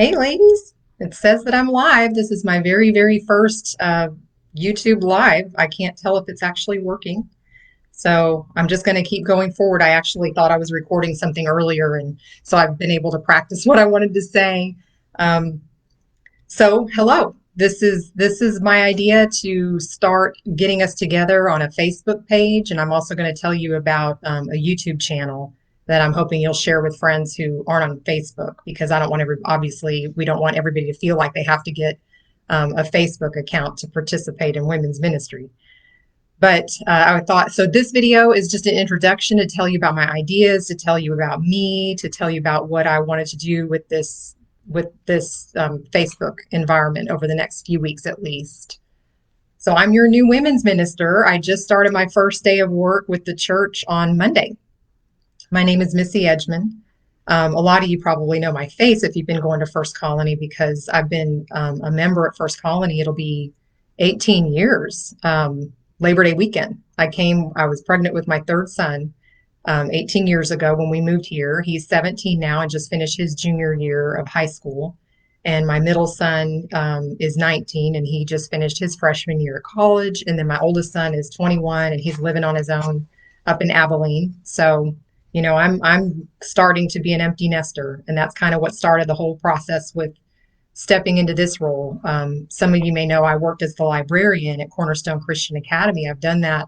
Hey, ladies. It says that I'm live. This is my very, very first YouTube live. I can't tell if it's actually working. So I'm just going to keep going forward. I actually thought I was recording something earlier, and so I've been able to practice what I wanted to say. Um, so hello. This is my idea to start getting us together on a Facebook page, and I'm also going to tell you about a YouTube channel that I'm hoping you'll share with friends who aren't on Facebook because I don't want obviously we don't want everybody to feel like they have to get a Facebook account to participate in women's ministry. But I thought so. This video is just an introduction to tell you about my ideas, to tell you about me, to tell you about what I wanted to do with this Facebook environment over the next few weeks at least. So I'm your new women's minister. I just started my first day of work with the church on Monday. My name is Missy Edgman. A lot of you probably know my face if you've been going to First Colony because I've been a member at First Colony. It'll be 18 years, Labor Day weekend. I was pregnant with my third son 18 years ago when we moved here. He's 17 now and just finished his junior year of high school. And my middle son is 19 and he just finished his freshman year at college. And then my oldest son is 21 and he's living on his own up in Abilene. So, I'm starting to be an empty nester, and that's kind of what started the whole process with stepping into this role. Some of you may know I worked as the librarian at Cornerstone Christian Academy. I've done that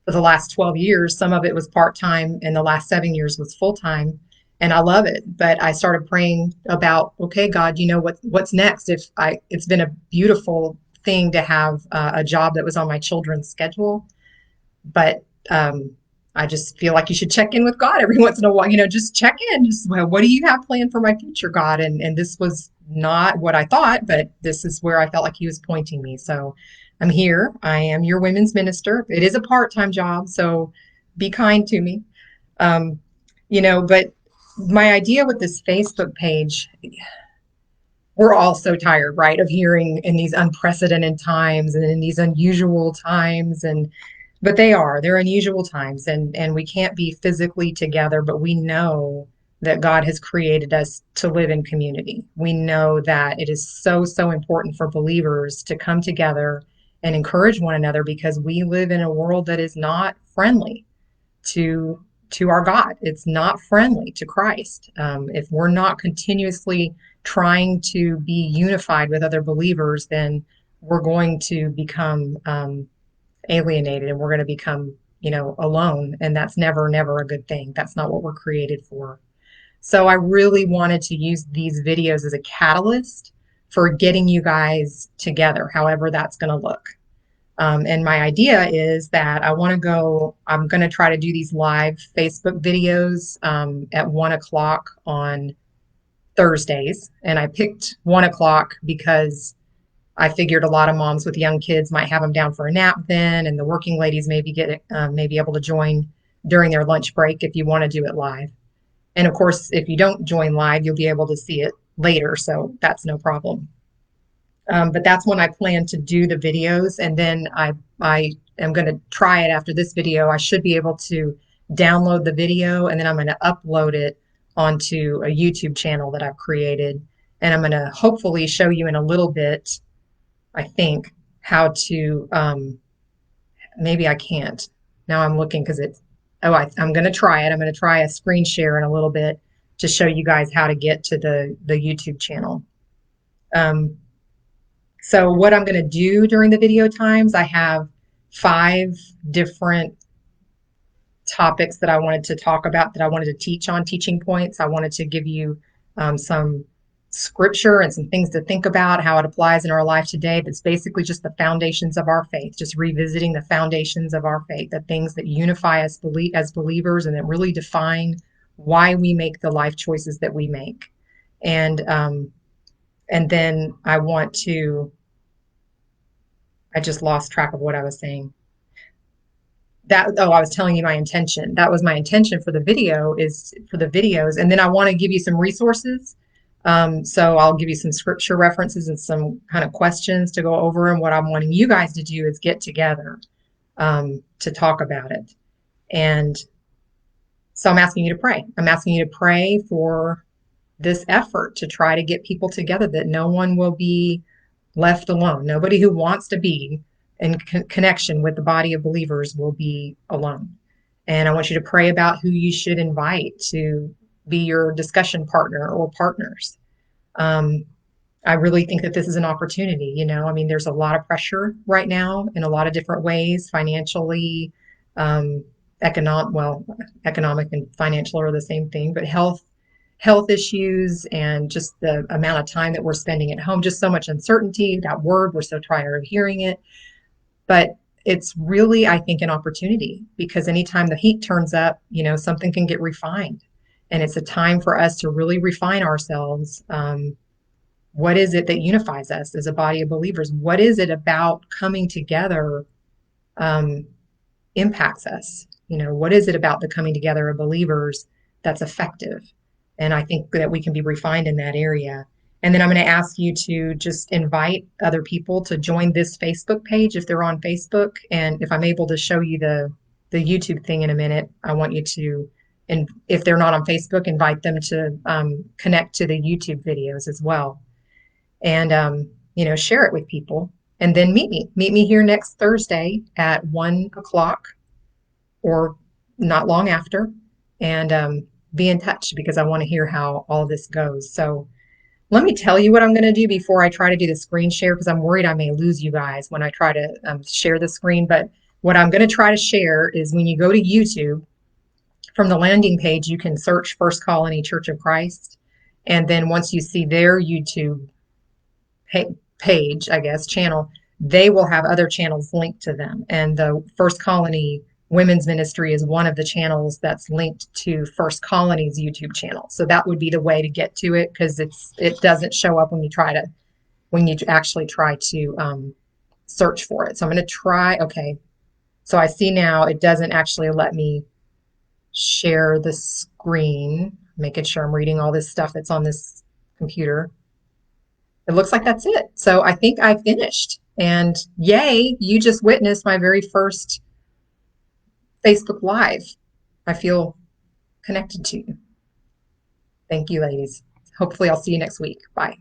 for the last 12 years. Some of it was part time, and the last 7 years was full time. And I love it. But I started praying about, okay, God, what's next? It's been a beautiful thing to have a job that was on my children's schedule, but I just feel like you should check in with God every once in a while. Just check in. Just, well, what do you have planned for my future, God? And this was not what I thought, but this is where I felt like He was pointing me. So I'm here. I am your women's minister. It is a part-time job, so be kind to me. Um, but my idea with this Facebook page, we're all so tired, right, of hearing in these unprecedented times and in these unusual times, and but they're unusual times, and we can't be physically together, but we know that God has created us to live in community. We know that it is so, so important for believers to come together and encourage one another because we live in a world that is not friendly to our God. It's not friendly to Christ. If we're not continuously trying to be unified with other believers, then we're going to become alienated and we're going to become, alone. And that's never, never a good thing. That's not what we're created for. So I really wanted to use these videos as a catalyst for getting you guys together, however that's going to look. And my idea is that I'm going to try to do these live Facebook videos at 1 o'clock on Thursdays. And I picked 1 o'clock because I figured a lot of moms with young kids might have them down for a nap then, and the working ladies maybe able to join during their lunch break if you want to do it live. And of course, if you don't join live, you'll be able to see it later, so that's no problem. But that's when I plan to do the videos, and then I am going to try it after this video. I should be able to download the video, and then I'm going to upload it onto a YouTube channel that I've created, and I'm going to hopefully show you in a little bit, I think, how to. Maybe I can't. Now I'm looking because I'm going to try it. I'm going to try a screen share in a little bit to show you guys how to get to the YouTube channel. So what I'm going to do during the video times, I have 5 different topics that I wanted to talk about, that I wanted to teach on, teaching points. I wanted to give you some scripture and some things to think about, how it applies in our life today. That's basically just the foundations of our faith, just revisiting the foundations of our faith, the things that unify us as believers and that really define why we make the life choices that we make. And then I just lost track of what I was saying. I was telling you my intention. That was my intention for the videos. And then I want to give you some resources. So I'll give you some scripture references and some kind of questions to go over. And what I'm wanting you guys to do is get together to talk about it. And so I'm asking you to pray. I'm asking you to pray for this effort to try to get people together, that no one will be left alone. Nobody who wants to be in connection with the body of believers will be alone. And I want you to pray about who you should invite to be your discussion partner or partners. Um, I really think that this is an opportunity. I mean, there's a lot of pressure right now in a lot of different ways, financially, um, economic and financial are the same thing, but health issues and just the amount of time that we're spending at home, just so much uncertainty. That word, we're so tired of hearing it. But it's really, I think, an opportunity, because anytime the heat turns up, something can get refined. And it's a time for us to really refine ourselves. What is it that unifies us as a body of believers? What is it about coming together um, impacts us? What is it about the coming together of believers that's effective? And I think that we can be refined in that area. And then I'm going to ask you to just invite other people to join this Facebook page if they're on Facebook. And if I'm able to show you the YouTube thing in a minute, I want you to, and if they're not on Facebook, invite them to connect to the YouTube videos as well. And share it with people. And then meet me here next Thursday at 1 o'clock or not long after, and be in touch, because I want to hear how all of this goes. So let me tell you what I'm going to do before I try to do the screen share, because I'm worried I may lose you guys when I try to share the screen. But what I'm going to try to share is, when you go to YouTube, from the landing page, you can search First Colony Church of Christ. And then once you see their YouTube page, I guess, channel, they will have other channels linked to them. And the First Colony Women's Ministry is one of the channels that's linked to First Colony's YouTube channel. So that would be the way to get to it, because it doesn't show up when you actually try to search for it. So I'm going to try. Okay. So I see now it doesn't actually let me share the screen, making sure I'm reading all this stuff that's on this computer. It looks like that's it. So I think I finished. And yay, you just witnessed my very first Facebook Live. I feel connected to you. Thank you, ladies. Hopefully, I'll see you next week. Bye.